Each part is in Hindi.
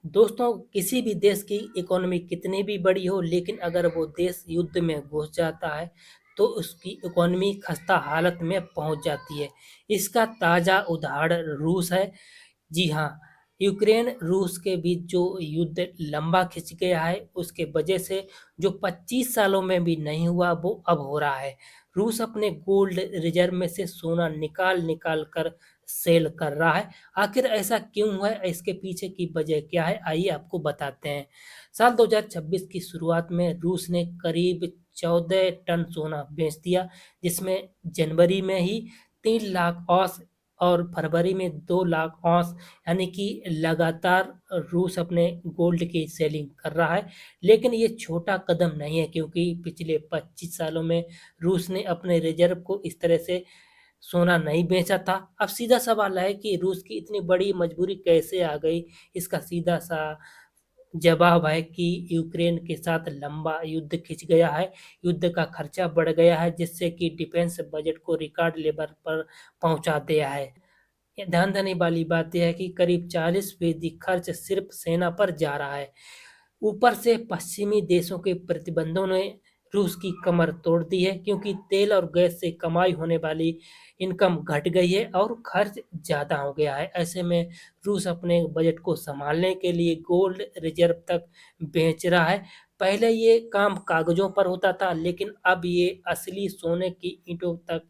दोस्तों, किसी भी देश की इकोनॉमी कितनी भी बड़ी हो, लेकिन अगर वो देश युद्ध में घुस जाता है, तो उसकी इकोनॉमी खस्ता हालत में पहुंच जाती है। इसका ताज़ा उदाहरण रूस है। जी हाँ, यूक्रेन रूस के बीच जो युद्ध लंबा खिंच गया है, उसके वजह से जो 25 सालों में भी नहीं हुआ, वो अब हो रहा है। रूस अपने गोल्ड रिजर्व में से सोना निकाल निकाल कर सेल कर रहा है। आखिर ऐसा क्यों हुआ है? इसके पीछे की वजह क्या है? आइए आपको बताते हैं। साल 2026 की शुरुआत में रूस ने करीब 14 टन सोना बेच दिया, जिसमें जनवरी में ही 3 लाख औंस और फरवरी में 2 लाख औंस, यानी कि लगातार रूस अपने गोल्ड की सेलिंग कर रहा है। लेकिन ये छोटा कदम नहीं है, क्योंकि पिछले 25 सालों में रूस ने अपने रिजर्व को इस तरह से सोना नहीं बेचा था। अब सीधा सवाल है कि रूस की इतनी बड़ी मजबूरी कैसे आ गई? इसका सीधा-सा जवाब है कि यूक्रेन के साथ लंबा युद्ध खिंच गया है, युद्ध का खर्चा बढ़ गया है, जिससे कि डिफेंस बजट को रिकॉर्ड लेवल पर पहुँचा दिया है। ये ध्यान देने वाली बात यह है कि करीब 40% खर्च सिर्फ सेना पर जा रहा है। ऊपर से पश्चिमी देशों के प्रतिबंधों ने रूस की कमर तोड़ दी है, क्योंकि तेल और गैस से कमाई होने वाली इनकम घट गई है और खर्च ज़्यादा हो गया है। ऐसे में रूस अपने बजट को संभालने के लिए गोल्ड रिजर्व तक बेच रहा है। पहले ये काम कागज़ों पर होता था, लेकिन अब ये असली सोने की ईंटों तक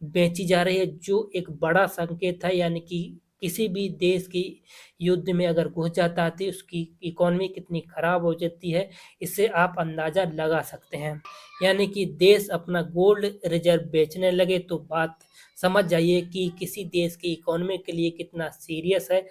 बेची जा रही है, जो एक बड़ा संकेत है। यानी कि किसी भी देश की युद्ध में अगर घुस जाता है, तो उसकी इकोनॉमी कितनी खराब हो जाती है, इससे आप अंदाज़ा लगा सकते हैं। यानी कि देश अपना गोल्ड रिजर्व बेचने लगे, तो बात समझ जाइए कि किसी देश की इकोनॉमी के लिए कितना सीरियस है।